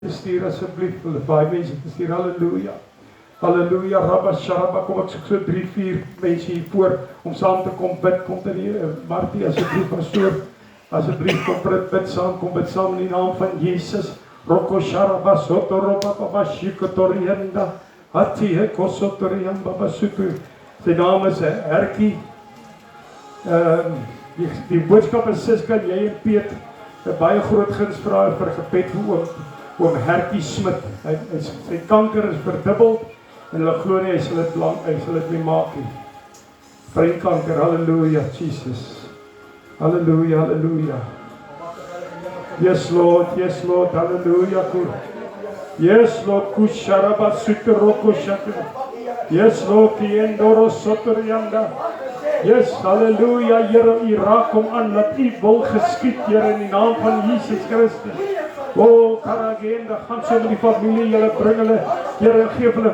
Stuur asseblief vir baie mense te stuur. Halleluja. Halleluja. Rabba Sharaba, kom ek soek so 3-4 mense hier voor om saam te kom bid. Kom dan hier, Martie, asseblief pastoor. Asseblief kom bid saam, kom bid saam in die naam van Jesus. Roko Sharaba Soto Roba Baba Shikotorienda. Hati Heko Sotorian Baba Suku. Sy naam is Herkie. Die boodskap is Siska, jy en Piet, 'n baie groot gunsvraag vir gebed vir oom Herkie Smit. Sy kanker is verdubbel en hulle glo nie hy sal dit nie maak nie. Breinkanker, halleluja, Jesus. Halleluja, halleluja. Yes Lord, halleluja. Yes Lord, Kusharaba Suteroko Shakra. Yes Lord, Tiendoro Sotorianda. Yes, halleluja, Here, U raak hom aan, dat U wil geskied, Here, in die naam van Jesus Christus. O, Karagenda, gaan so met die familie, Here, bring hulle, Here, geef hulle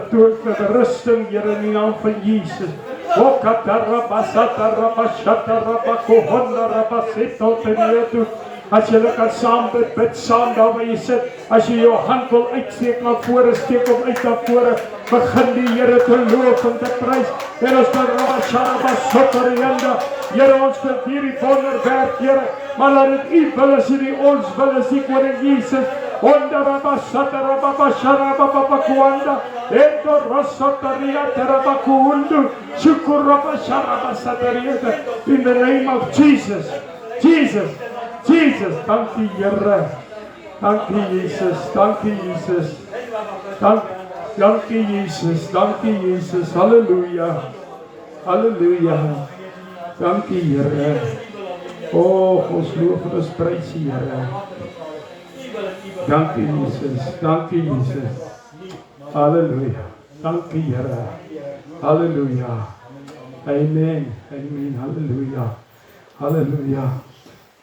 rusting, Here, in die naam van Jesus. O, Kataraba, Sataraba, Shataraba, Kohonda, Raba, Setotenetu. As jy kan saam bid saam daar waar jy sit. As jy jou hand wil uitsteek na vore, steek hom uit na vore. Begin die Here te loof en te prys. En ons kan Rabba Sharaba Sotorianda. Here, ons vir hierdie wonderwerk, Here. Maar laat dit U wil is, nie ons wil is, nie koning Jesus. Onda Rabba Sataraba Sharaba Baba Kuanda. Ento Rosotaria Teraba Kuundu. Shukur Rabba Sharaba Satariata. In the name of Jesus. Jesus, dankie Here. Dankie Jesus, dankie Jesus. Dankie Jesus, dankie Jesus. Halleluja. Halleluja. Dankie Here. O, ons loof en ons prys U, Here. Dankie Jesus, dankie Jesus. Halleluja. Dankie Here. Halleluja. Amen. Amen. Halleluja. Halleluja.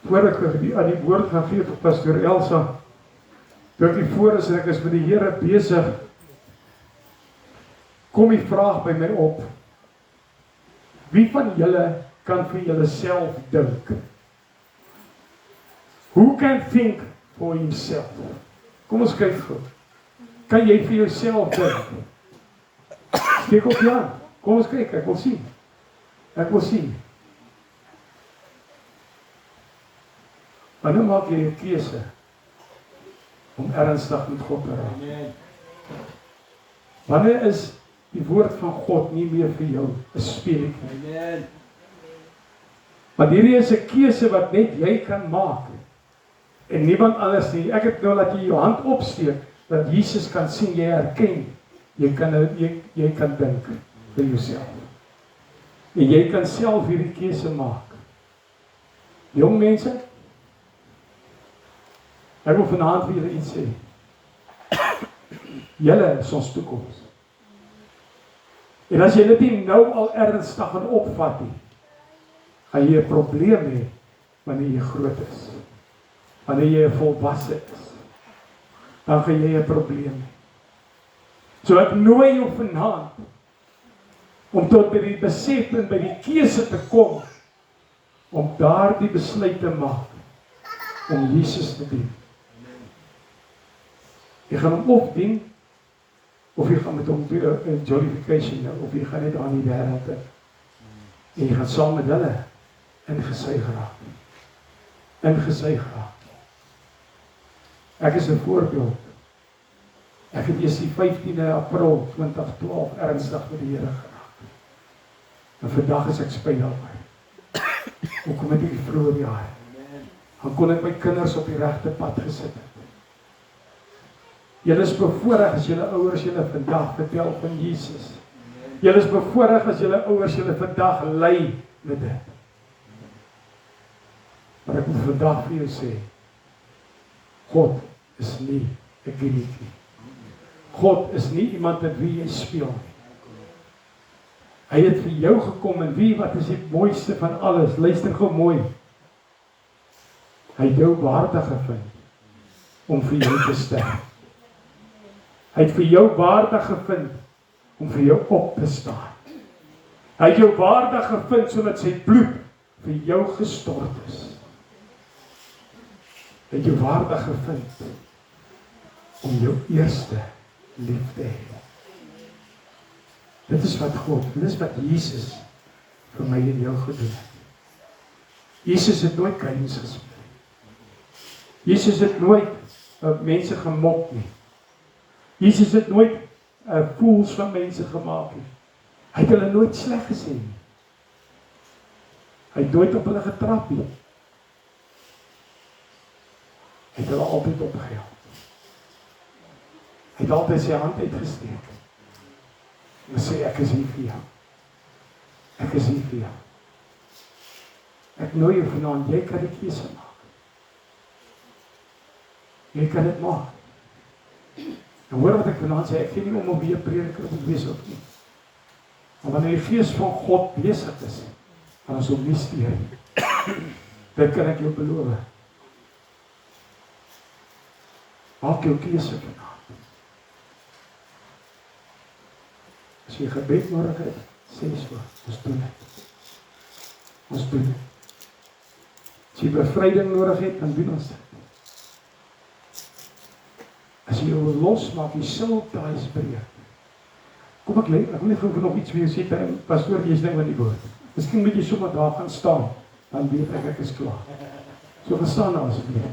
Voor ek aan die woord gaan gee vir Pastor Elsa, toe ek hier voor is en ek is met die Here besig, kom die vraag by my op. Wie van julle kan vir julle self dink? Who can think for himself? Kom ons kyk gou. Kan jy vir jouself dink? Steek op jou hand. Kom ons kyk, ek wil sien. Ek wil sien. Wanneer maak jy 'n keuse om ernstig met God te raak? Wanneer is die woord van God nie meer vir jou 'n speletjie nie? Want hierdie is 'n keuse wat net jy kan maak en niemand anders nie. Ek het nou laat jy jou hand opsteek dat Jesus kan sien, jy herken. Jy kan dink vir jouself. En jy kan self hierdie keuse maak. Jong mense, ek wil vanaand vir julle iets sê. Julle is ons toekoms. En as jy dit nie nou al ernstig gaan opvat nie, gaan jy 'n probleem hê wanneer jy groot is. Wanneer jy 'n volwasse is, dan gaan jy 'n probleem hê. So ek nooi jou vanaand om tot by die besef en by die keuse te kom om daardie besluit te maak om Jesus te dien. Jy gaan hom of dien, of jy gaan met hom in jollification, of jy gaan net aan die wêreld in. En jy gaan saam met hulle ingesuig raak. Ingesuig raak. Ek is 'n voorbeeld. Ek het eers die 15de April 2012 ernstig met die Here geraak. En vandag is ek spyt daaroor. Hoekom het ek die vroeë jare? Dan kon ek my kinders op die regte pad gesit het. Julle is bevoorreg as julle ouers julle vandag vertel van Jesus. Julle is bevoorreg as julle ouers julle vandag lei met dit. Maar ek moet vandag vir jou sê, God is nie 'n gimmick nie. God is nie iemand met wie jy speel nie. Hy het vir jou gekom en wat is die mooiste van alles? Luister gou mooi. Hy het jou waardig gevind om vir jou te sterf. Hy het vir jou waardig gevind om vir jou op te staan. Hy het jou waardig gevind sodat sy bloed vir jou gestort is. Hy het jou waardig gevind om jou eerste lief te hê. Dit is wat God, dit is wat Jesus vir my en jou gedoen het. Jesus het nooit kruis gespeel. Jesus het nooit mense gemok nie. Jesus het nooit fools van mense gemaak nie. Hy het hulle nooit sleg gesê nie. Hy het nooit op hulle getrap nie. Hy het hulle altyd opgehelp. Hy het altyd sy hand uitgesteek. En sê, ek is hier vir jou. Ek is hier vir jou. Ek nooi jou vanaand, jy kan die keuse maak. Jy kan dit maak. En hoor wat ek vanaand sê, ek gee nie om wie 'n prediker moet wees of nie. Maar wanneer die Gees van God besig is, dan is hom nie steur nie. Dit kan ek jou beloof. Maak jou keuse vanaand. As jy gebed nodig het, sê so, ons doen dit. Ons doen dit. As jy bevryding nodig het, dan doen ons dit. As jy jou losmaak, die silties breek. Kom ek wil net vir nog iets vir jou sê, pastoor, jy is ding van die woord. Miskien moet jy sommer daar gaan staan, dan weet ek is klaar. So gaan staan daar asseblief.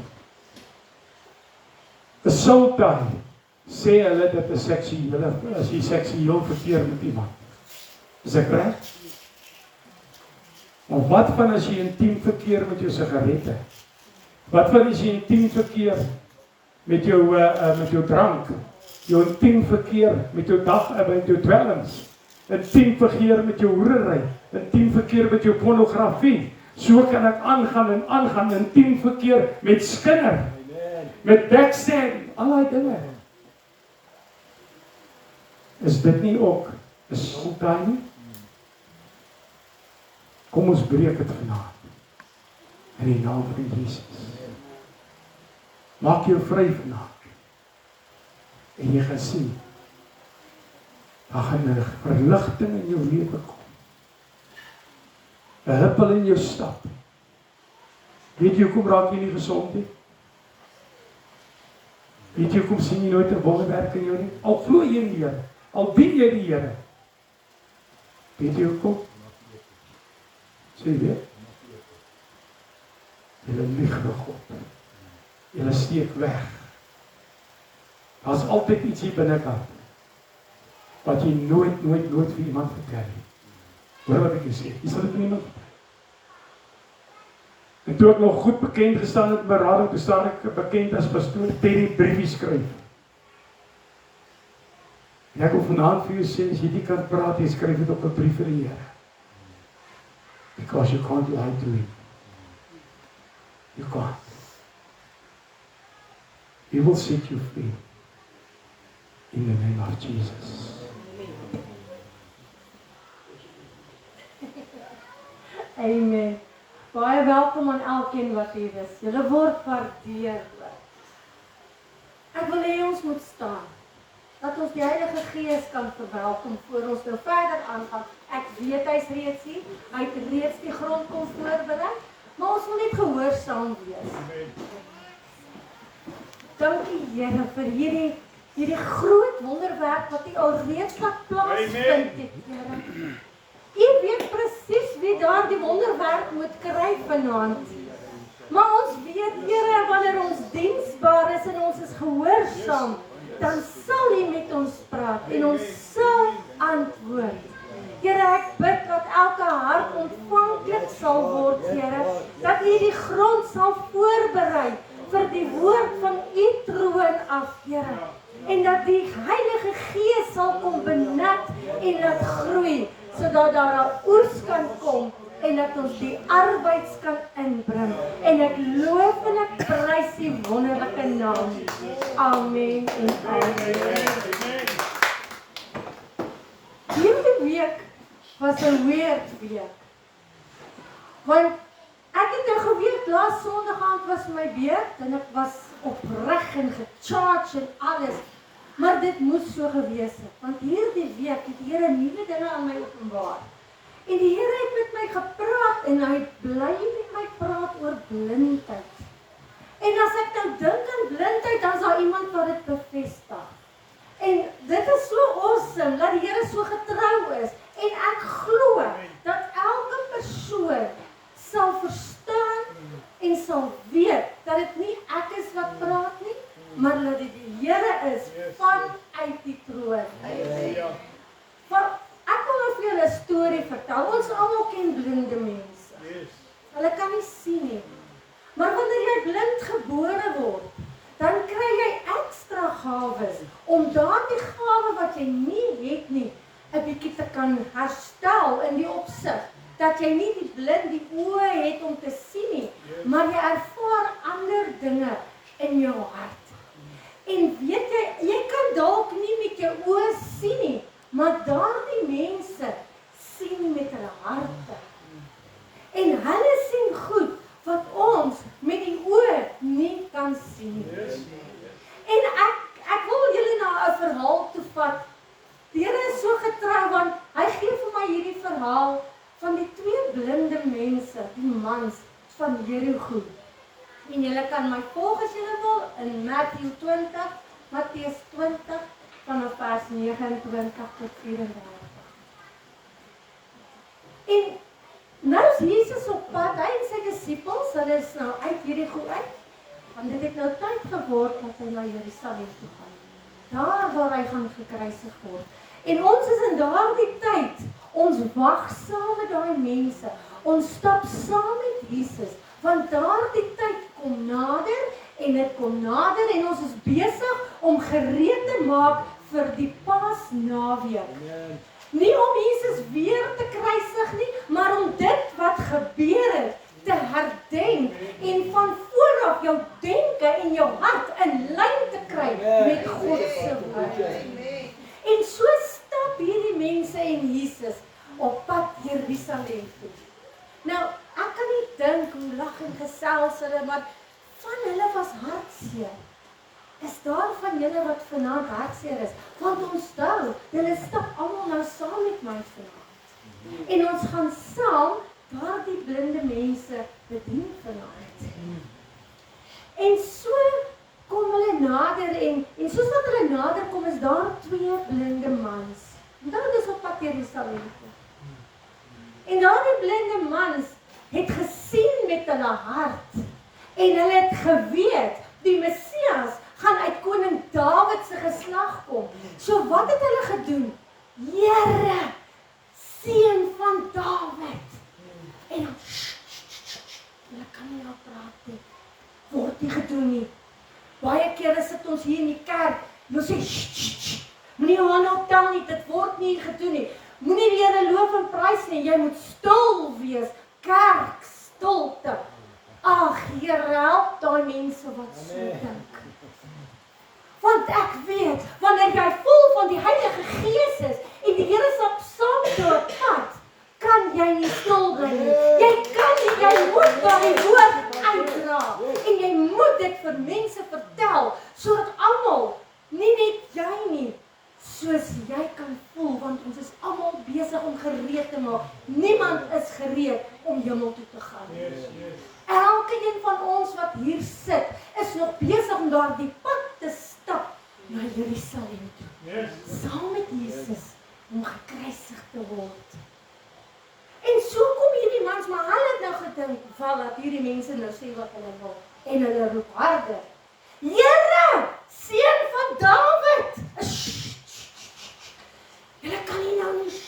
'n siltie, sê hulle dit is seksuele, as jy seksueel verkeer met iemand. Is ek reg? Maar wat van as jy intiem verkeer met jou sigarette? Wat van as jy intiem verkeer met jou drank? Jou intiem verkeer met jou met jou dwelms? Intiem verkeer met jou hoerery? Intiem verkeer met jou pornografie? So kan ek aangaan, intiem verkeer met skinder, met backstabbing, al die dinge. Is dit nie ook 'n siltie nie? Kom ons breek dit vanaand. In die naam van Jesus. Maak jou vry vanaand. En jy gaan sien, daar gaan 'n verligting in jou lewe kom. 'n huppel in jou stap. Weet jy hoekom raak jy nie gesond nie? Weet jy hoekom sien jy nooit 'n wonderwerk in jou nie? Al glo jy in die Here, al dien jy die Here. Weet jy hoekom? Sê jy? Jy lieg vir God. Jy steek weg. Daar's altyd iets hier binnekant wat jy nooit vir iemand vertel nie. Hoor wat ek jou sê, jy sal dit niemand vertel. En toe ek nog goed bekend gestaan het met berading, toe staan ek bekend as pastoor Terry briefies skryf. En ek wil vanaand vir jou sê, as jy nie kan praat, jy skryf dit op 'n brief vir die Here. Because you can't lie to him. You can't. He will set you free. In the name of Jesus. Amen. Baie welkom aan elkeen wat hier is. Julle word waardeer. Ek wil hê ons moet staan. Dat ons die Heilige Gees kan verwelkom voor ons nou verder aangaan. Ek weet hy's reeds hier. Hy het reeds die grond kom voorberei. Maar ons wil net gehoorsaam wees. Dankie Here vir hierdie groot wonderwerk wat U alreeds laat plaasvind het, Here. U weet presies wie daardie wonderwerk moet kry vanaand. Maar ons weet, Here, wanneer ons diensbaar is en ons is gehoorsaam, dan sal U met ons praat en ons sal antwoord. Here, ek bid dat elke hart ontvanklik sal word, Here, dat U die grond sal voorberei vir die woord van U troon af, Here, en dat die Heilige Gees sal kom benut en laat groei, sodat daar 'n oes kan kom en dat ons die arbeids kan inbring. En ek loof en ek prys die wonderlike naam. Amen en amen. Hierdie week was 'n weird week. Want ek het nou geweet, laas Sondag aand was my beurt en ek was opreg en gecharge en alles. Maar dit moes so gewees het, want hierdie week het die Here nuwe dinge aan my openbaar. En die Here het met my gepraat en hy bly met my praat oor blindheid. En as ek nou dink aan blindheid, dan is daar iemand wat dit bevestig. En dit is so awesome, dat die Here so getrou is. En ek glo dat elke persoon sal verstaan en sal weet dat dit nie ek is wat praat nie, maar dat dit die Here is vanuit die troon. Ek wil nou vir julle 'n storie vertel. Ons almal ken blinde mense. Hulle kan nie sien nie. Maar wanneer jy blind gebore word, dan kry jy ekstra gawes om daardie gawe wat jy nie het nie, 'n bietjie te kan herstel in die opsig dat jy nie die blind die oë het om te sien nie, maar jy ervaar ander dinge in jou hart. En weet jy kan dalk nie met jou oë sien nie, maar daardie mense sien met hulle harte. En hulle sien goed wat ons met die oë nie kan sien nie. En ek wil julle na 'n verhaal toe vat. Die Here is so getrou, want hy gee vir my hierdie verhaal van die 2 blinde mense, die mans van Jerigo. En julle kan my volg as julle wil in Matthew 20, Matteus 20 vanaf vers 29 tot 34. En nou is Jesus op pad, hy en sy disippels, hulle is nou uit Jerigo uit, want dit het nou tyd geword dat hy na Jerusalem toe gaan. Daar waar hy gaan gekruisig word. En ons is in daardie tyd, ons wag saam met daai mense, ons stap saam met Jesus, want daardie tyd kom nader, en dit kom nader, en ons is besig om gereed te maak vir die Paasnaweek. Nie om Jesus weer te kruisig nie, maar om dit wat gebeur het, te herdenk, en van vooraf jou denke en jou hart in lyn te kry met God se woord. En so stap hierdie mense en Jesus op pad Jerusalem toe. Nou, ek kan nie dink hoe lag en gesels hulle, maar van hulle was hartseer. Is daar van julle wat vanaand hartseer is? Want onthou, julle stap almal nou saam met my vanaand. En ons gaan saam daardie blinde mense bedien vanaand. En so kom hulle nader en soos wat hulle nader kom, is daar 2 blinde mans. En dit is op pad Jerusalem toe. En daardie blinde mans het gesien met hulle hart. En hulle het geweet, die Messias gaan uit koning Dawid se geslag kom. So wat het hulle gedoen? Here, seun van Dawid. En dan, hulle kan nie nou praat nie. Word nie gedoen nie. Baie kere sit ons hier in die kerk, en ons sê, moenie jou hande optel nie, dit word nie gedoen nie. Moenie die Here loof en prys nie, jy moet stil wees, kerk, stilte. Ag, Here, help daai mense wat so dink. Want ek weet, wanneer jy vol van die Heilige Gees is, en die Here stap saam met jou op pad, kan jy nie stil bly nie. Jy kan nie, jy moet daai woord uitdra. En jy moet dit vir mense vertel, sodat almal, nie net jy nie, soos jy kan voel, want ons is almal besig om gereed te maak. Niemand is gereed om hemel toe te gaan. Elke een van ons wat hier sit, is nog besig om daardie pad te stap na Jerusalem toe. Saam met Jesus, om gekruisig te word. En so kom hierdie mans, maar hulle het nou gedink, dat hierdie mense nou sê wat hulle wil. En hulle roep harder, Here, seun van Dawid! Julle kan nie nou nie.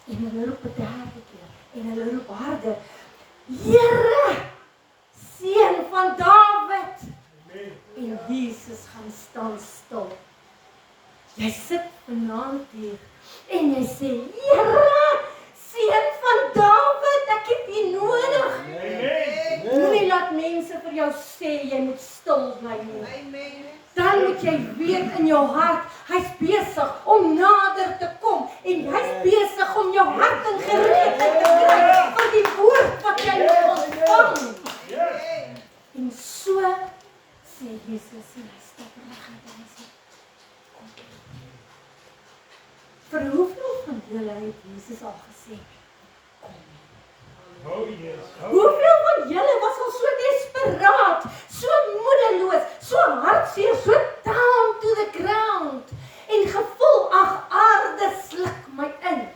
En hulle roep 'n derde keer, en hulle roep harder, Here, seun van Dawid! En Jesus gaan staan stil. Jy sit vanaand hier, en jy sê, Here, seun van Dawid, ek het U nodig. Moenie laat mense vir jou sê, jy moet stil bly nie. Dan moet jy weet in jou hart, hy's besig om nader te kom, en hy's besig om jou hart in gereedheid te kry vir die woord wat jy moet ontvang. En so sê Jesus, en hy stap reg en hy sê, kom. Vir hoeveel van julle het Jesus al gesê, kom. Hoeveel van julle was al so desperaat desperaat, so moedeloos, so hartseer, so down to the ground. En gevoel, ag aarde sluk my in.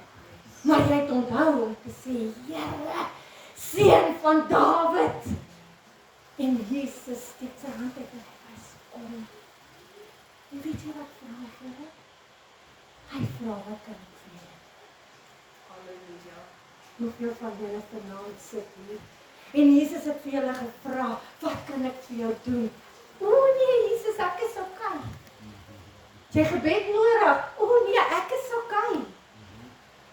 Maar jy het onthou om te sê, Here, Seun van Dawid. En Jesus steek sy hand uit en hy wys kom. En weet jy wat vra hy, Here? Hy vra, wat kan ek vir julle? Halleluja. Hoeveel van julle vanaand sit hier? En Jesus het vir julle gevra, wat kan ek vir jou doen? O nee, Jesus, ek is okay. Jy gebed nodig? O nee, ek is okay.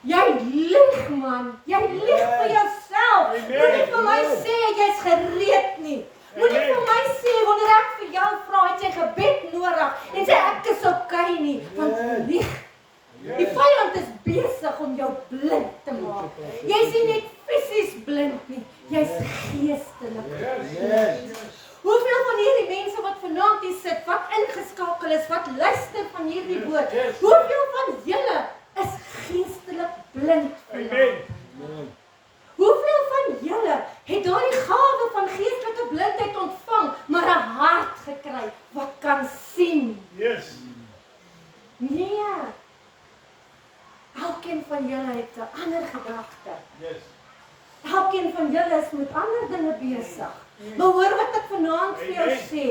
Jy lieg man, jy lieg vir jouself. Moenie vir my sê jy's gereed nie. Moenie vir my sê wanneer ek vir jou vra, het jy gebed nodig en sê ek is okay nie, want jy lieg. Die vyand is besig om jou blind te maak. Jy's nie net fisies blind nie, jy's geestelik blind. Hoeveel van hierdie mense wat vanaand hier sit, wat ingeskakel is, wat luister van hierdie woord, hoeveel van julle is geestelik blind vanaand? Hoeveel van julle het daardie gawe van geestelike blindheid ontvang, maar 'n hart gekry wat kan sien? Yes. Nee. Elkeen van julle het 'n ander gedagte. Yes. Elkeen van julle is met ander dinge besig. Maar hoor wat ek vanaand vir jou sê.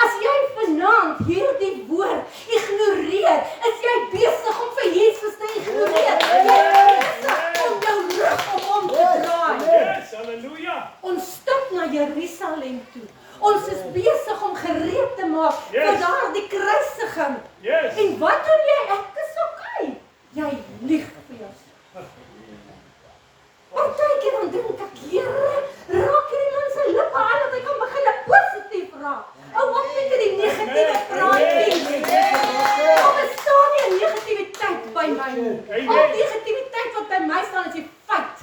As jy vanaand hierdie woord ignoreer, is jy besig om vir Jesus te ignoreer. Jy is besig om jou rug om hom te draai. Yes, hallelujah. Ons stap na Jerusalem toe. Ons is besig om gereed te maak vir daardie kruisiging. Yes. En wat doen jy? Ek is okay. Jy lieg vir jouself. Partykeer dan dink ek, Here, raak hierdie man se lippe aan dat hy kan begin positief raak. Ou op met die negatiewe praatjie. Daar bestaan nie 'n negativiteit by my nie. Al negativiteit wat by my staan is die feit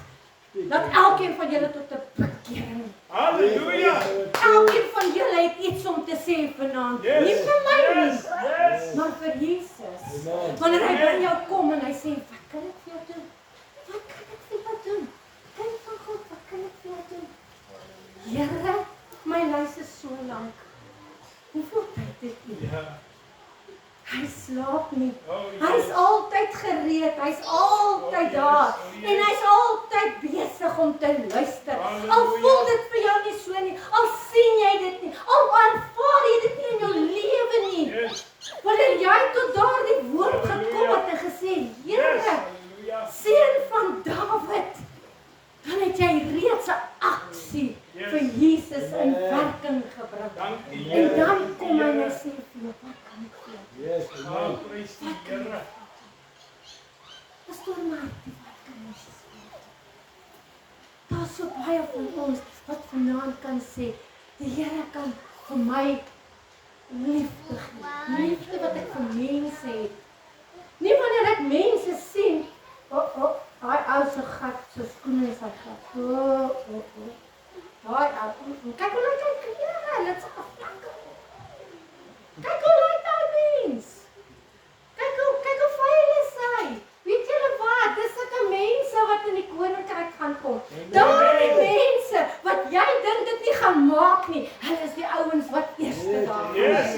dat elkeen van julle tot 'n bekering. Halleluja. Elkeen van julle het iets om te sê vanaand. Nie vir my nie, maar vir Jesus. Wanneer hy by jou kom en hy sê, wat kan ek vir jou doen? Wat kan ek vir jou doen? Kind van God, wat kan ek vir jou doen? Here, my lys is so lank. Hoeveel tyd het jy? Hy slaap nie. Hy's altyd gereed, hy's altyd daar. En hy's altyd besig om te luister. Al voel dit vir jou nie so nie, al sien jy dit nie, al ervaar jy dit nie in jou lewe nie. Wanneer jy tot daardie woord gekom het en gesê, Here, Seun van Dawid, dan het jy reeds 'n aksie vir Jesus in werking gebring. En dan kom hy en sê vir jou, wat kan ek vir jou? Yes, amen. Prys die Here. Pastoor Martie, wat kan ons sê? Daar's so baie van ons wat vanaand kan sê, die Here kan vir my liefde gee. Liefde wat ek vir mense het. Nie wanneer ek mense sien, daai ou se gat, so skoene is hy gat. Daai ou, kyk hoe lyk hy, Here, dit is 'n vlakke. Kyk hoe lyk daai mens. Kyk hoe vuil is hy. Weet julle wat, dis sulke mense wat in die koninkryk gaan kom. Daardie mense wat jy dink dit nie gaan maak nie, hulle is die ouens wat eerste daar is.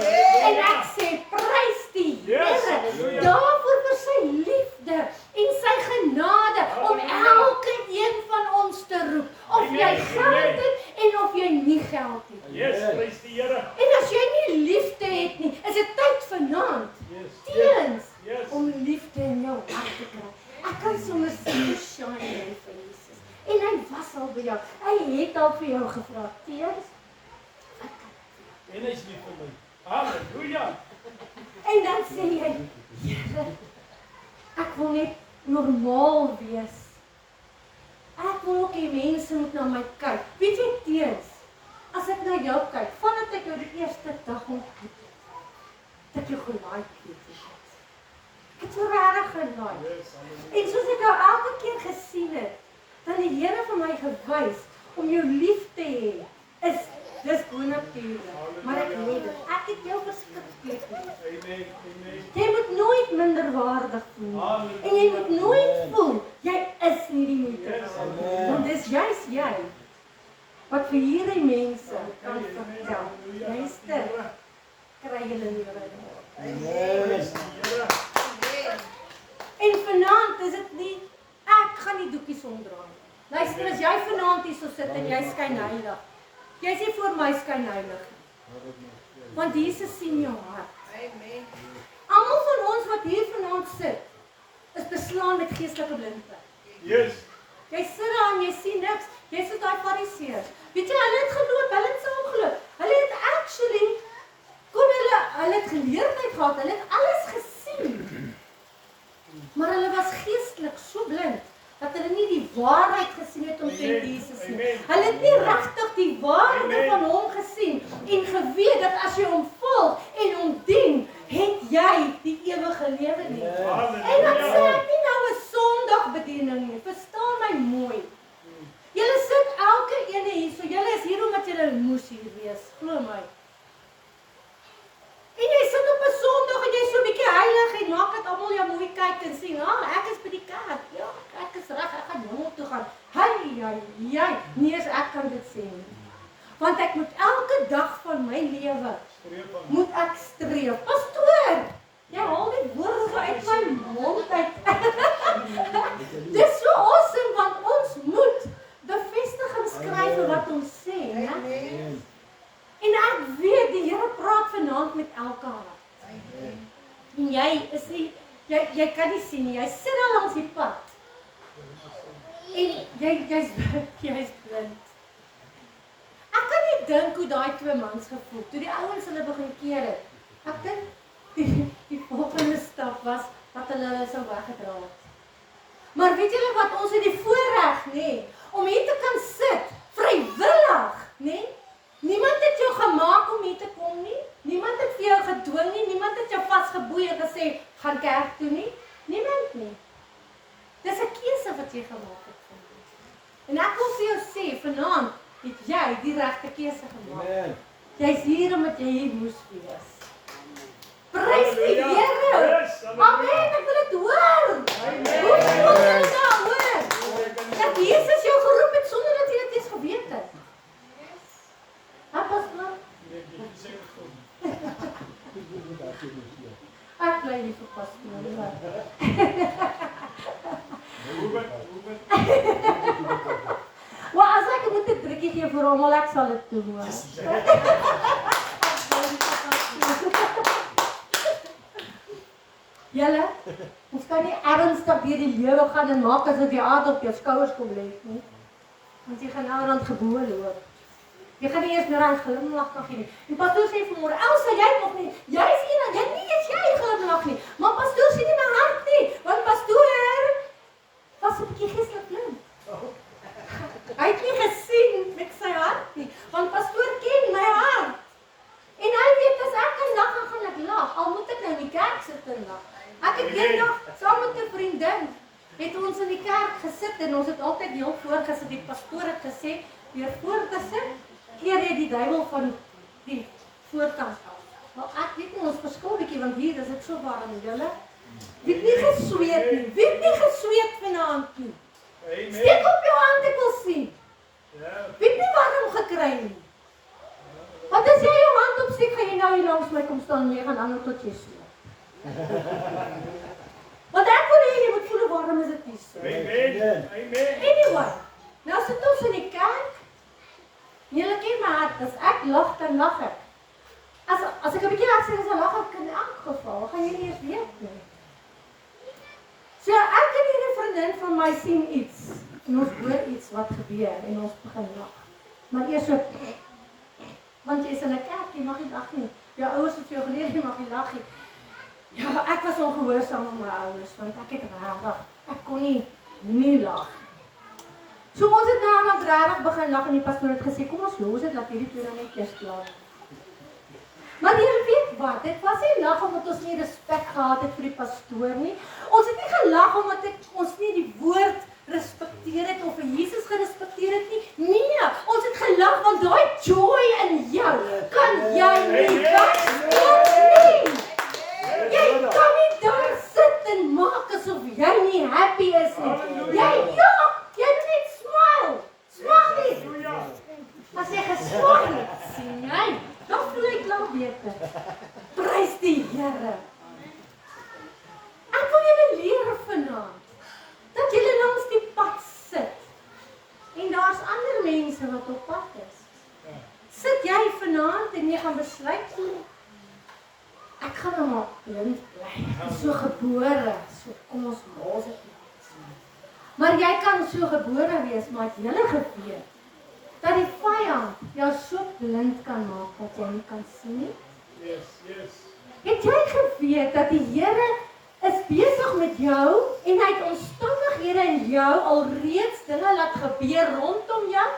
En ek sê, prys die Here daarvoor vir sy liefde en sy genade om elke een van ons te roep. Of jy geld het en of jy nie geld het. Yes, prys die Here. En as jy nie liefde het nie, is dit tyd vanaand teens om liefde in jou hart te kry. Ek kan sommer sien shine vir Jesus. En hy was al by jou. Hy het al vir jou gevra, teens. En hy is lief vir my. Halleluja. En dan sê jy, Here, ek wil net normaal wees. Ek wil ook die mense moet na my kyk. Weet jy teens, as ek na jou kyk, vandat ek jou die eerste dag ontmoet het, dat jy gelike het. Ek het so rarig gelike. En soos ek jou elke keer gesien het, dan die Here vir my gewys om jou lief te hê, is dis bonatuurlik. Maar ek weet dit. Ek het jou verskriklik lief. Jy moet nooit minderwaardig voel. En jy moet nooit voel jy is nie die moeite werd. Want dis juist jy wat vir hierdie mense kan vertel. Luister, kry julle lewe. En vanaand is dit nie, ek gaan die doekies omdraai. Luister, as jy vanaand hier so sit en jy skyn heilig, jy sê voor my skyn heilig. Want Jesus sien jou hart. Almal van ons wat hier vanaand sit, is beslaan met geestelike blindheid. Yes. Jy sit daar en jy sien niks. Jy sit daai fariseërs. Weet jy, hulle het geloop, hulle het saam geloop. Hulle het actually hulle het geleerdheid gehad, hulle het alles gesien. Maar hulle was geestelik so blind dat hulle nie die waarheid gesien het omtrent Jesus nie. Hulle het nie regtig die waarde van hom gesien en geweet dat as jy hom volg en hom dien, het jy die ewige lewe nie. En dan sê ek nie nou 'n Sondagbediening nie. Verstaan my mooi. Julle sit elke ene hier, so julle is hier omdat julle moes hier wees, glo my. En jy sit op 'n Sondag en jy so 'n bietjie heilig en maak dit almal jou mooi kyk en sien, ek is by die kerk. Ja, ek is reg, ek gaan hom toe gaan. Jy, nie eens ek kan dit sê nie. Want ek moet elke dag van my lewe moet ek streef. Pastoor, jy haal die woorde uit my mond uit. Dis so awesome want ons moet bevestiging skryf vir wat ons sê, né? En ek weet die Here praat vanaand met elke hart. En jy is nie, jy kan nie sien nie, jy sit daar langs die pad. En jy's blind. Ek kan nie dink hoe daai 2 mans gevoel, toe die ouens hulle begin keer het. Ek dink die volgende stap was, dat hulle sou weggedra het. Maar weet julle wat, ons het die voorreg, nee, om hier te kan sit, vrywillig, nee. Niemand het jou gemaak om hier te kom nie. Niemand het vir jou gedwing nie. Niemand het jou vasgeboei en gesê, gaan kerk toe nie. Niemand nie. Dis 'n keuse wat jy gemaak het. En ek wil vir jou sê, vanaand het jy die regte keuse gemaak. Jy's hier omdat jy hier moes wees. Prys die Here. Amen, ek wil dit hoor. Hoe wil jy dit hoor? Dat Jesus jou geroep het sonder dat jy dit eens geweet het. Pastoor? Ek bly nie vir pastoor nie. Maar as ek moet 'n drukkie gee vir hom, ek sal dit doen hoor. Julle, ons kan nie ernstig deur die lewe gaan en maak asof jy aard op jou skouers kom lê nie. Want jy gaan nou rond geboe loop. Jy gaan nie eers meer aan glimlag kan gee nie. En pastoor sê vanmôre, Elsa, jy nog nie. Jy is hier en jy nie eens jy glimlag nie. Maar pastoor sien nie my hart nie. Want pastoor was 'n bietjie geestelik blind. Hy het nie gesien met sy hart nie. Want pastoor ken my hart. En hy weet as ek kan lag, gaan ek lag. Al moet ek nou in die kerk sit en lag. Ek het eendag saam met 'n vriendin het ons in die kerk gesit en ons het altyd heel voorgesit. Die pastoor het gesê, deur voor te sit, keer jy die duiwel van die voorkant af. Maar ek weet nie, ons verskil bietjie, want hier is dit so warm, julle. Wie het nie gesweet nie? Wie het nie gesweet vanaand nie? Steek op jou hand, ek wil sien. Wie het nie warm gekry nie? Want as jy jou hand opsteek, gaan jy nou hier langs my kom staan en jy gaan ander tot jy sweet. Want ek wil hê jy moet voel hoe warm is dit nie so. Amen. Anyway, nou sit ons in die kerk. Julle ken my hart, as ek lag, dan lag ek. As ek 'n bietjie lag sê, dan lag ek in elk geval, gaan jy nie eens weet nie. So ek en hierdie vriendin van my sien iets, en ons hoor iets wat gebeur, en ons begin lag. Maar eers so, want jy is in 'n kerk, jy mag nie lag nie. Jou ouers het vir jou geleer, jy mag nie lag nie. Ja, ek was ongehoorsaam aan my ouers, want ek het regtig, ek kon nie lag. So ons het nou aan regtig begin lag en die pastoor het gesê, kom ons los dit, laat hierdie twee nou net eers klaar. Maar jy weet wat, dit was nie lag omdat ons nie respek gehad het vir die pastoor nie. Ons het nie gelag omdat ons nie die woord respekteer het of vir Jesus gerespekteer het nie. Nee, ons het gelag want daai joy in jou kan jy nie wegstoot nie. Jy kan nie daar sit en maak asof jy nie happy is nie. Jy moet net smile. Smile nie. gaan besluit, ek gaan nou maar blind bly. Ek is so gebore, so kom ons los dit. Maar jy kan so gebore wees, maar het julle geweet, dat die vyand jou so blind kan maak, dat jy nie kan sien nie? Yes. Het jy geweet, dat die Here is besig met jou, en hy het omstandighede in jou alreeds dinge laat gebeur rondom jou,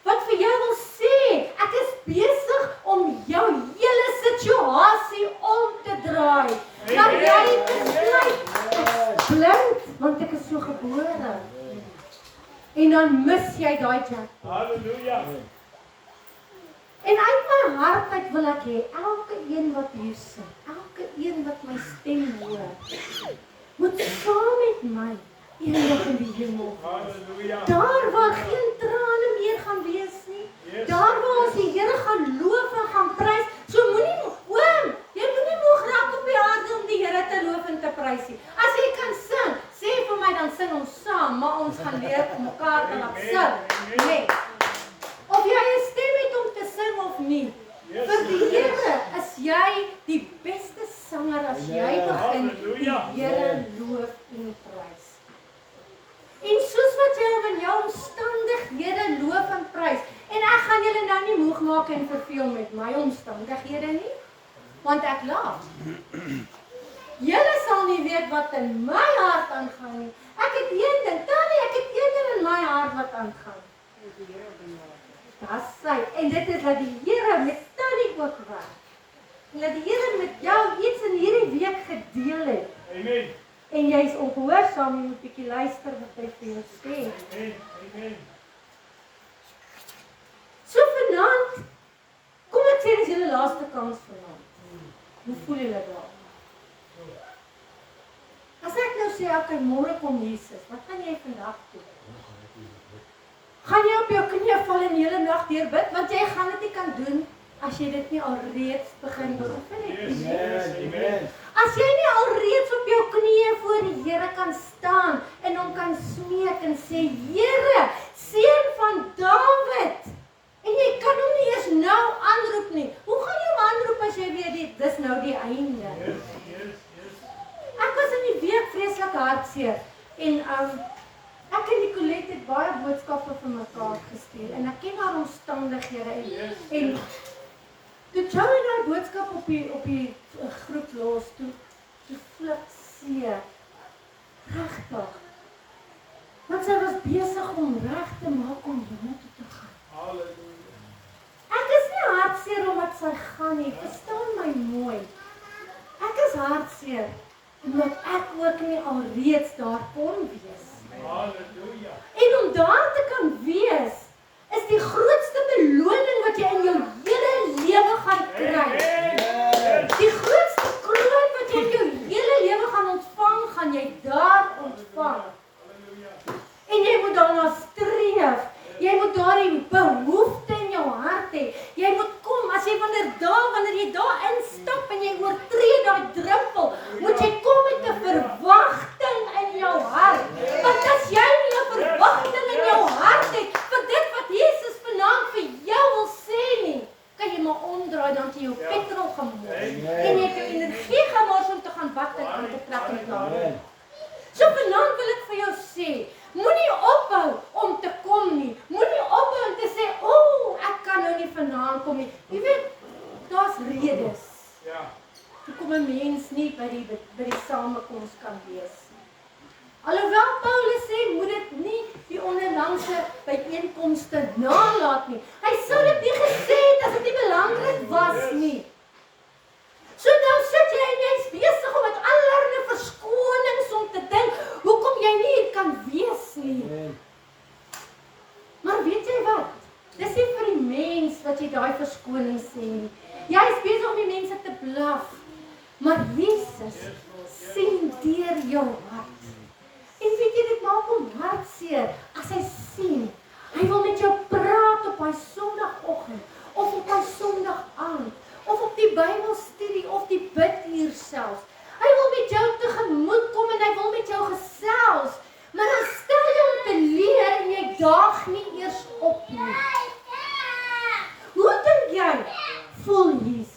wat vir jou wil sê, ek is besig om jou hele situasie om te draai. Dat jy besluit, ek is blind, want ek is so gebore. En dan mis jy daai jackpot. Halleluja. En uit my hart uit wil ek hê, elke een wat hier sit, elke een wat my stem hoor, moet saam met my eendag in die hemel. Halleluja. Daar waar geen trane meer gaan wees nie. Yes. Daar waar ons die Here gaan loof en gaan prys. So moenie, oom, jy moenie moeg raak op die aarde om die Here te loof en te prys nie. As jy kan sing, sê vir my, dan sing ons saam, maar ons gaan leer om mekaar te laat sing. Nee. Of jy 'n stem het om te sing of nie. Yes. Vir die Here is jy die beste sanger as jy begin die Here loof en prys. En soos wat jy hom in jou omstandighede loof en prys, en ek gaan julle nou nie moeg maak en verveel met my omstandighede nie, want ek laat. Julle sal nie weet wat in my hart aangaan nie. Ek het een ding, Tannie, ek het een ding in my hart wat aangaan. Dis sy, en dit is dat die Here met Tannie ook werk. En dat die Here met jou iets in hierdie week gedeel het. Amen. En jy is ongehoorsaam, jy moet bietjie luister wat hy vir jou sê. Amen. So vanaand, kom ek sê, dis julle laaste kans vanaand. Hoe voel julle daar? As ek nou sê, okay, môre kom Jesus, wat gaan jy vandag doen? Gaan jy op jou knieë val en die hele nag deur bid, want jy gaan dit nie kan doen as jy dit nie alreeds begin beoefen het. Amen. As jy nie alreeds op jou knieë voor die Here kan staan en hom kan smeek en sê, Here, seun van Dawid, en jy kan hom nie eers nou aanroep nie. Hoe gaan jy hom aanroep as jy weet dis nou die einde? Yes. Ek was in die week vreeslik hartseer en ek en Nicolette het baie boodskappe vir mekaar gestuur en ek ken haar omstandighede en toe Joe en haar boodskap op die groep los, toe flip seer. Regtig. Want sy was besig om reg te maak om hemel toe te gaan. Halleluja. Ek is nie hartseer omdat sy gaan nie, verstaan my mooi. Ek is hartseer omdat ek ook nie alreeds daar kon wees. Halleluja. En om daar te kan wees, is die grootste beloning wat jy in jou hele lewe gaan kry. Die grootste kroon wat jy in jou hele lewe gaan ontvang, gaan jy daar ontvang. En jy moet daarna streef. Jy moet daardie behoefte in jou hart hê. Jy moet kom, as jy wanneer jy daar instap en jy oortree daai drempel, moet jy kom met 'n verwagting in jou hart. Want as jy nie 'n verwagting in jou hart het vir dit wat Jesus vanaand vir jou wil sê nie, kan jy maar omdraai, dan het jy jou petrol gemors. En jy het jou energie gemors om te gaan bak en aan te trek en klaar. So vanaand wil ek vir jou sê, moenie ophou om te kom nie. Moenie ophou om te sê, ek kan nou nie vanaand kom nie. Jy weet, daar's redes. Ja. Hoekom 'n mens nie by die samekoms kan wees. Alhoewel Paulus sê, moet dit nie die onderlandse byeenkomste nalat nie. Hy sou dit nie gesê het as dit nie belangrik was nie. So nou sit jy en jy's besig om met allerlei verskonings om te dink, hoekom jy nie hier kan wees nie. Maar weet jy wat? Dis nie vir die mens wat jy daai verskoning sê nie. Jy is besig om die mense te blaf. Maar Jesus sien deur jou hart. En weet jy, dit maak hom hartseer as hy sien. Hy wil met jou praat op daai Sondagoggend of op daai Sondagaand of op die Bybelstudie of die biduur selfs. Hy wil met jou tegemoet kom en hy wil met jou gesels. Maar dan stel jy om te leer en jy daag nie eers op nie. Hoe dink jy voel Jesus?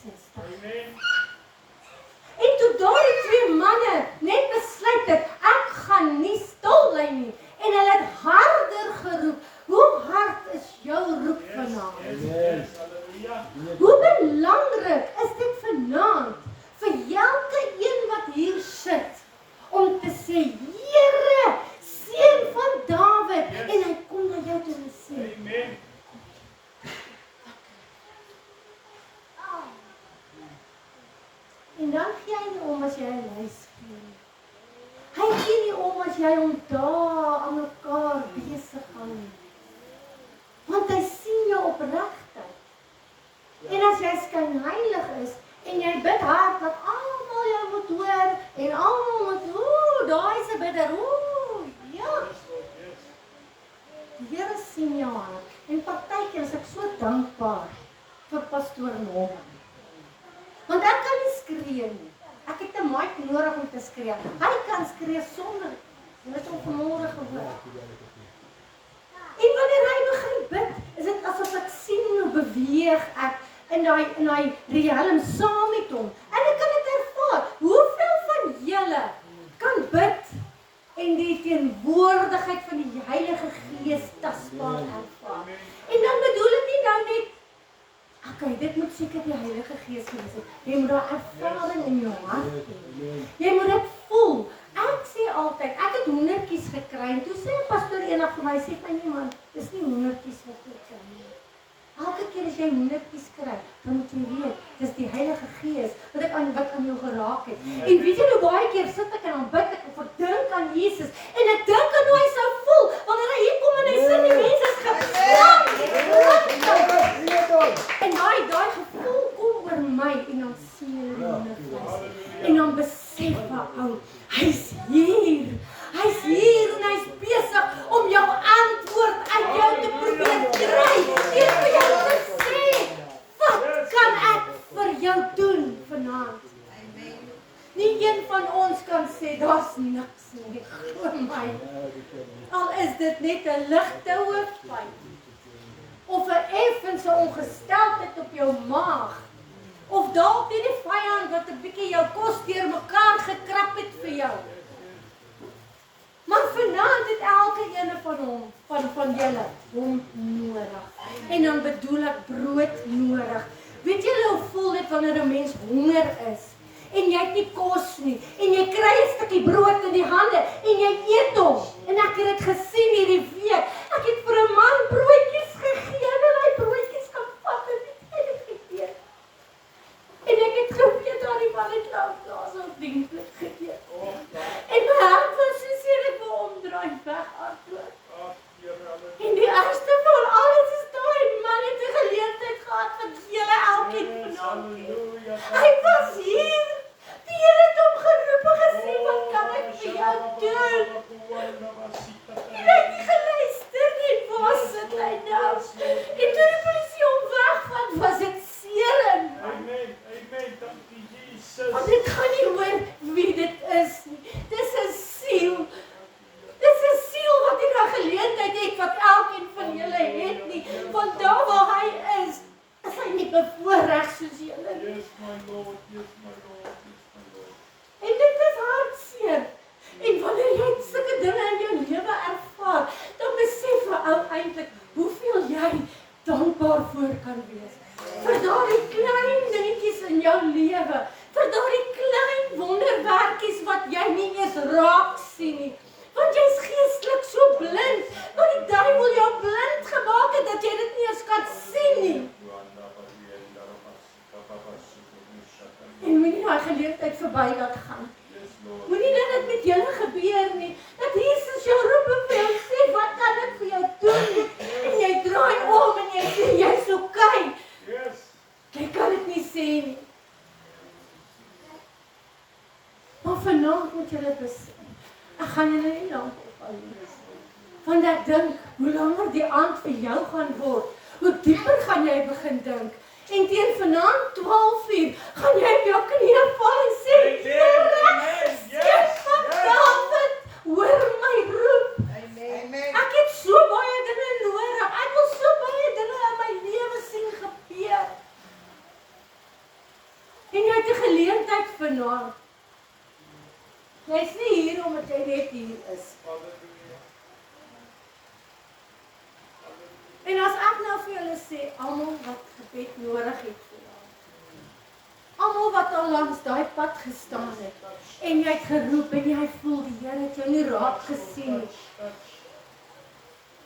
as jy 'n lys gee nie. Hy gee nie om as jy hom daar aan mekaar besig hou nie. Want hy sien jou opregtheid. En as jy skynheilig is en jy bid hard dat almal jou moet hoor en almal moet, daai is 'n bidder. Ja. Die Here sien jou hart. En partykeer is ek so dankbaar vir pastoor Norman. Want ek kan nie skree nie. Ek het 'n mic nodig om te skree. Hy kan skree sonder. Jy het hom vanmôre gehoor. En wanneer hy begin bid, is dit asof ek sien hoe beweeg ek in daai riem saam met hom. En ek kan dit ervaar. Hoeveel van julle kan bid en die teenwoordigheid van die Heilige Gees tasbaar ervaar? En dan bedoel ek nie nou net, okay, dit moet seker die Heilige Gees wees. Jy moet daai ervaring in jou hart hê. Jy moet dit voel. Ek sê altyd, ek het hoendertjies gekry en toe sê 'n pastoor eendag vir my, sê my nie man, dis nie hoendertjies wat jy kry nie. Elke keer as jy hoendertjies kry, dan moet jy weet, dis die Heilige Gees wat aan jou geraak het. En weet jy hoe baie keer sit ek en dan bid ek of ek dink aan Jesus en ek dink aan hoe hy sou voel wanneer hy hier kom en hy sien die mense is gevang. En daai gevoel kom oor my en dan sien jy die hoendervleis. En dan besef ek, hy's hier. Hy's hier en hy's besig om jou antwoord uit jou te probeer kry. Deur vir jou te sê, wat kan ek vir jou doen vanaand? Nie een van ons kan sê, daar's niks nie, glo my. Al is dit net 'n ligte hoofpyn. Of 'n effense ongesteldheid op jou maag. Of dalk net die vyand wat 'n bietjie jou kos deurmekaar gekrap het vir jou. Maar vanaand het elke ene van julle hom nodig. En dan bedoel ek brood nodig. Weet julle hoe voel dit wanneer 'n mens honger is en jy het nie kos nie en jy kry 'n stukkie brood in die hande en jy eet hom. En ek het dit gesien hierdie week. Ek het vir 'n man broodjies gegee en hy broodjies kan vat en dit geëet. En ek het geweet dat die man het laat so dienslik geëet. En my hart was so seer ek wou omdraai weghardloop. En die eerste van alles is daai man het 'n geleentheid gehad wat julle elkeen vanaand het. Hy was hier. Die Here het hom geroep en gesê, wat kan ek vir jou doen? En hy het nie geluister nie, waar sit hy nou? En toe die polisie hom wegvat, was dit seering. Amen, dankie Jesus. Want ek gaan nie hoor wie dit is nie. Dis 'n siel. Dis 'n siel wat nie 'n geleentheid het wat elkeen van julle het nie. Want daar waar hy is hy nie bevoorreg soos julle nie. Yes, my Lord, yes, my Lord, yes, my Lord. En dit is hartseer. En wanneer jy sulke dinge in jou lewe ervaar, dan besef jy eintlik hoeveel jy dankbaar voor kan wees. Vir daardie klein dingetjies in jou lewe, vir daardie klein wonderwerkies wat jy nie eens raak sien nie. Want jy's geestelik so blind, want die duiwel jou blind gemaak het dat jy dit nie eens kan sien nie. En moenie daai geleentheid verby laat gaan. Moenie dat dit met julle gebeur nie. Dat Jesus jou roep en vir jou sê, wat kan ek vir jou doen? En jy draai om en jy sê, jy's okay. Jy kan dit nie sê nie. Maar vanaand moet jy dit besef. Ek gaan julle nie lank ophou nie. Want ek dink, hoe langer die aand vir jou gaan word, hoe dieper gaan jy begin dink. En teen vanaand 12:00 gaan jy op jou knieë val en sê, Here, Seun van Dawid, hoor my roep. Ek het so baie dinge nodig. Ek wil so baie dinge in my lewe sien gebeur. En jy het 'n geleentheid vanaand. Jy's nie hier omdat jy net hier is. En as ek nou vir julle sê, almal wat gebed nodig het vir jou. Almal wat al langs daai pad gestaan het. En jy het geroep en jy voel die Here het jou nie raak gesien nie.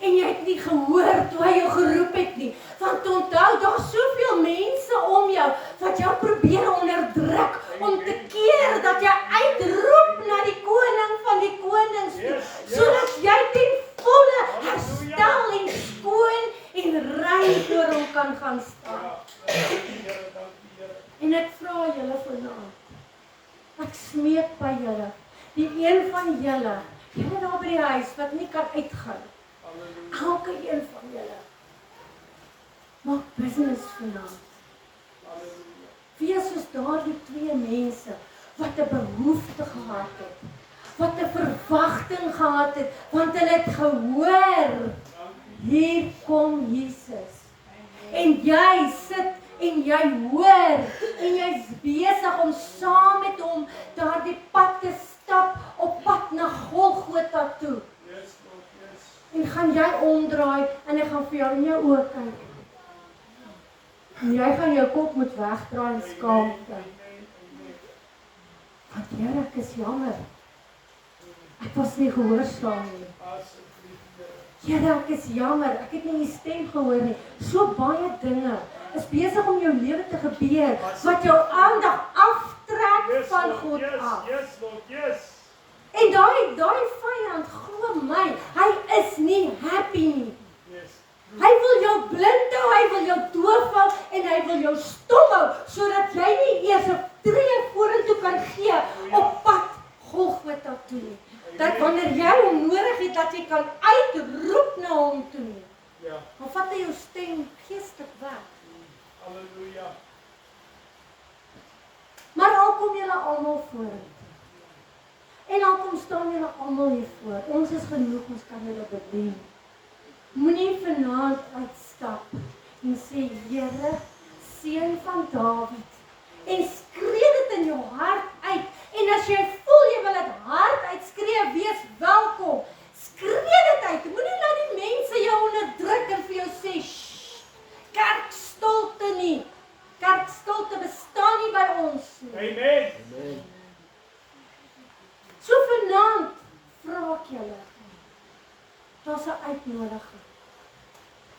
En jy het nie gehoor toe hy jou geroep het nie. Want onthou, daar's soveel mense om jou wat jou probeer onderdruk om te keer dat jy uitroep na die koning van die konings toe, sodat jy ten volle herstel en skoon en rein voor hom kan gaan staan. En ek vra julle vanaand, ek smeek by julle, die een van julle daar by die huis wat nie kan uitgaan, elke een van julle, maak business vanaand. Wees soos daardie twee mense wat 'n behoefte gehad het, wat 'n verwagting gehad het, want hulle het gehoor, hier kom Jesus. En jy sit en jy hoor, en jy's besig om saam met hom daardie pad te stap, op pad na Golgotha toe. En gaan jy omdraai, en hy gaan vir jou in jou oë kyk. En jy gaan jou kop moet wegdraai in skaamte. Want Here, ek is jammer. Ek was nie gehoorsaam nie. Here, ek is jammer, ek het nie die stem gehoor nie. So baie dinge is besig om jou lewe te gebeur, wat jou aandag aftrek van God af. En daai vyand, glo my, hy is nie happy nie. Hy wil jou blind hou, hy wil jou doof hou, en hy wil jou stom hou, sodat jy nie eers 'n tree vorentoe kan gee op pad Golgotha toe nie. Dat wanneer jy hom nodig het, dat jy kan uitroep na hom toe nie. Maar vat hy jou stem geestelik weg. Halleluja. Maar al kom julle almal vorentoe. En al kom staan julle almal hier voor. Ons is genoeg, ons kan julle bedien. Moenie vanaand uitstap en sê, Here, seun van Dawid, en skree dit in jou hart uit. En as jy voel jy wil dit hard uitskree, wees welkom. Skree dit uit. Moenie laat die mense jou onderdruk en vir jou sê, shh, kerkstilte nie. Kerkstilte bestaan nie by ons nie. Amen. So vanaand vra ek julle. Daar's 'n uitnodiging.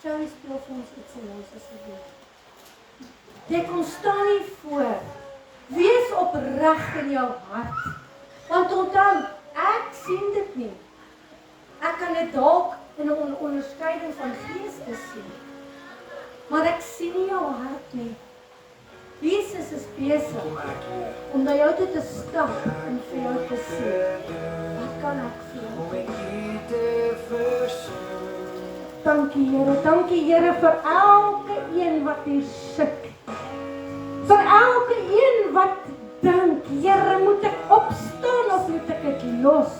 Joey, speel vir ons iets in ons asseblief. Jy kom staan hier voor. Wees opreg in jou hart. Want onthou, ek sien dit nie. Ek kan dit dalk in 'n onderskeiding van geeste sien. Maar ek sien nie jou hart nie. Jesus is besig om na jou toe te stap en vir jou te sê, wat kan ek vir jou doen? Dankie Here vir elke een wat hier sit. Vir elke een wat dink, Here, moet ek opstaan of moet ek dit los?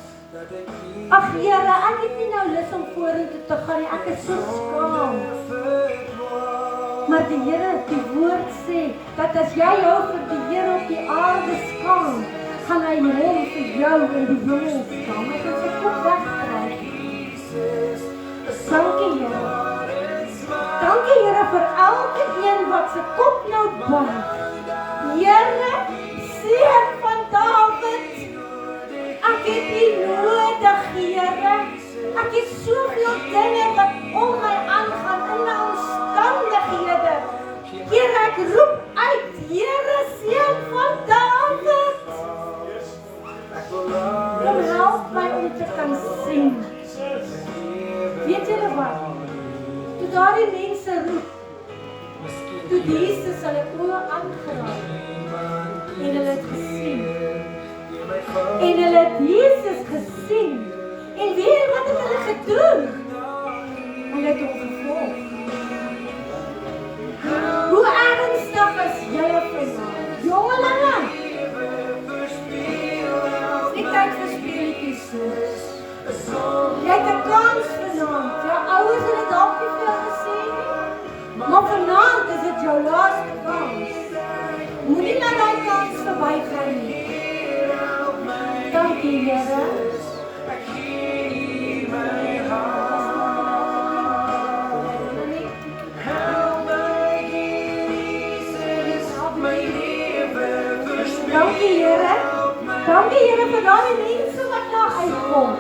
Ag Here, ek het nie nou lus om vorentoe te gaan nie, ek is so skaam. Maar die Here, die woord sê, dat as jy jou vir die Here op die aarde skaam, gaan hy hom vir jou in die hemel skaam. Hy kan sy kop wegkry. Dankie Here. Dankie Here vir elke een wat sy kop nou buig. Here, seun van Dawid, ek het U nodig, Here. Ek het soveel dinge wat om my aangaan in my omstandighede. Here, ek roep uit, Here, seun van Dawid. Kom help my om te kan sien. Weet julle wat? Toe daardie mense roep, toe Jesus hulle oë aangeraak en hulle het gesien. En hulle het Jesus gesien. En weet wat het hulle gedoen? Hulle het hom gevolg. Hoe ernstig is julle vanaand? Jongelinge! Die tyd vir speletjies. Jy het 'n kans vanaand. Jou ouers het dit dalk nie vir jou gesê nie. Maar vanaand is dit jou laaste kans. Moenie laat daai kans verbygaan nie. Dankie Here. Dankie Here. Dankie Here vir daardie mense wat daar uitkom.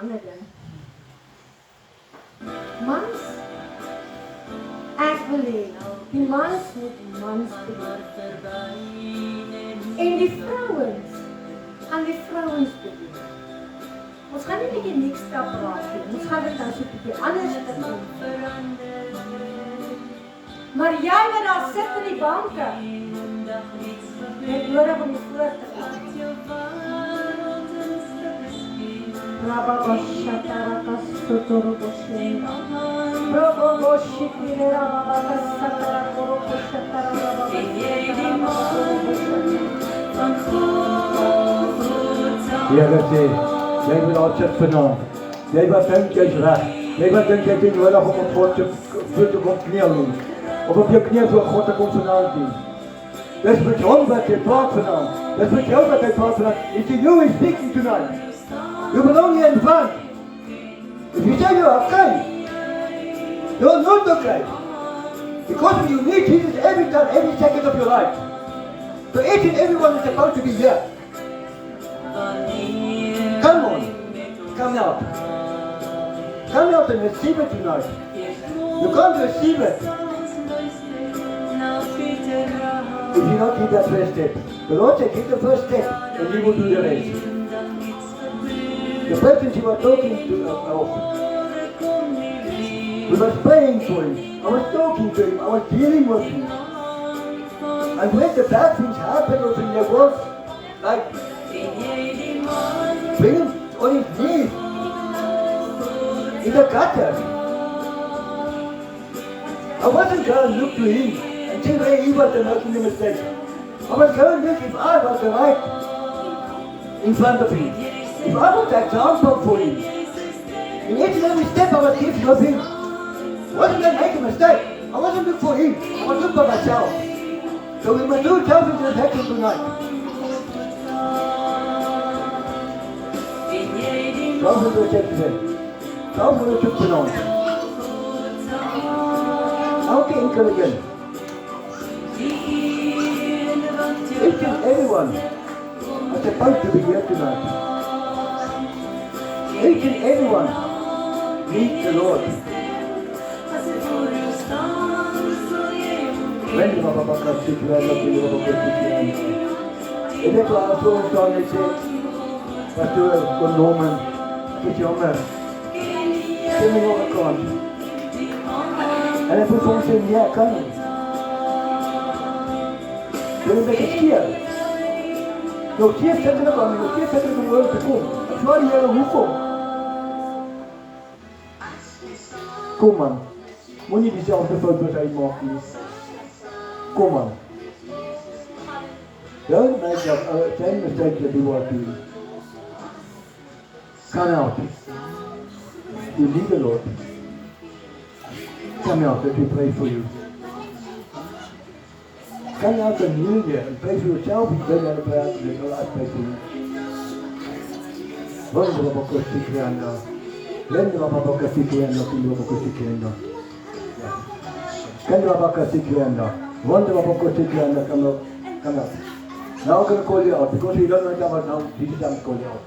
ander ding. Mans, ek wil hê, die mans moet mans bedien. En die vrouens, aan die vrouens bedien. Ons gaan nie die niks stap raak nie, ons gaan dit nou so 'n bietjie anders doen. Maar jy wat daar sit in die banke, het nodig om voor te gaan. Here sê, jy wil daar sit vanaand. Jy wat dink jy's reg. Jy wat dink jy het nodig om op God se voet te kom kniel nie. Of op jou knieë voor God te kom vanaand nie. Dis met hom wat jy praat vanaand. Dis met jou wat hy praat vanaand. It's you is speaking tonight. You belong here in front. If you say you're okay, you're not okay. Because you need Jesus every time, every second of your life. So each and everyone is supposed to be here. Come on, come out. Come out and receive it tonight. You can't receive it if you don't take that first step. The Lord said, take the first step and He will do the rest. The person you were talking to, we were praying for him. I was talking to him. I was dealing with him. And when the bad things happen or when there was, like, bring him on his knees in the gutter. I wasn't going to look to him and say where he was making the mistake. I was going to look if I was the right in front of him. If I was the example for him. In each and every step I was giving of him. I wasn't going to make a mistake. I wasn't looking for him. I was looking for myself. So we must do something to happen tonight. Something to check today. Something to check tonight. Okay, again. Each and everyone are supposed to be here tonight. Each and everyone needs the Lord. When the Baba Baka Sikra, and that's why I was so strong and said, Pastor Norman, get your man. Send me over God. And I put someone saying, yeah, come. Don't make it scared. No, keep setting up on me, keep setting up the world to come. I'm sure you have a roof on. Kom man, moenie dieselfde fout wat hy maak nie. Kom man. Don't make that same mistake that you are doing. Come out. You need the Lord. Come out, let me pray for you. Come out and kneel here and pray for yourself. You don't have to pray out to the Lord. I pray for you. Wonderful Baba Sikrianda. Wonderful Baba Sikrianda. Wonderful Sikrianda. Wonderful Baba Sikrianda. Wonderful Baba Sikrianda. Come out. Come out. Now I'm going to call you out because you don't know about now. Jesus, I'm calling you out.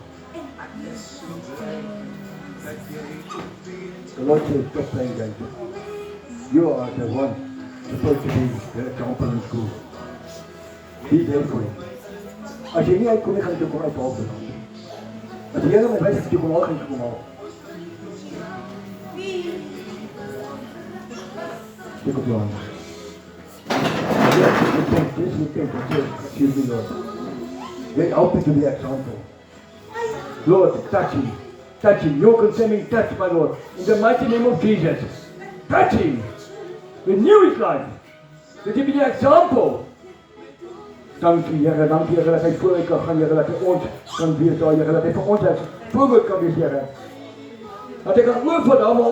The Lord says, stop playing games. You are the one supposed to be the example in school. Be there for him. As jy nie uitkom nie, gaan jy kom uithaal vanavond. As die Here my wys dat jy kom haal, gaan jy kom haal. Stick op jou hand. Yes, you think, excuse me, Lord. They help me to be example. Lord, touch him. Touch him. Your concerning touch, my Lord. In the mighty name of Jesus. Touch him. Renew his life. That he be the example. Dankie, Here. Dankie, Here, dat hy vooruit kan gaan, Here, dat hy ons kan wees daar, Here, dat hy vir ons 'n voorbeeld kan wees, Here. Dat hy kan oorvat daar waar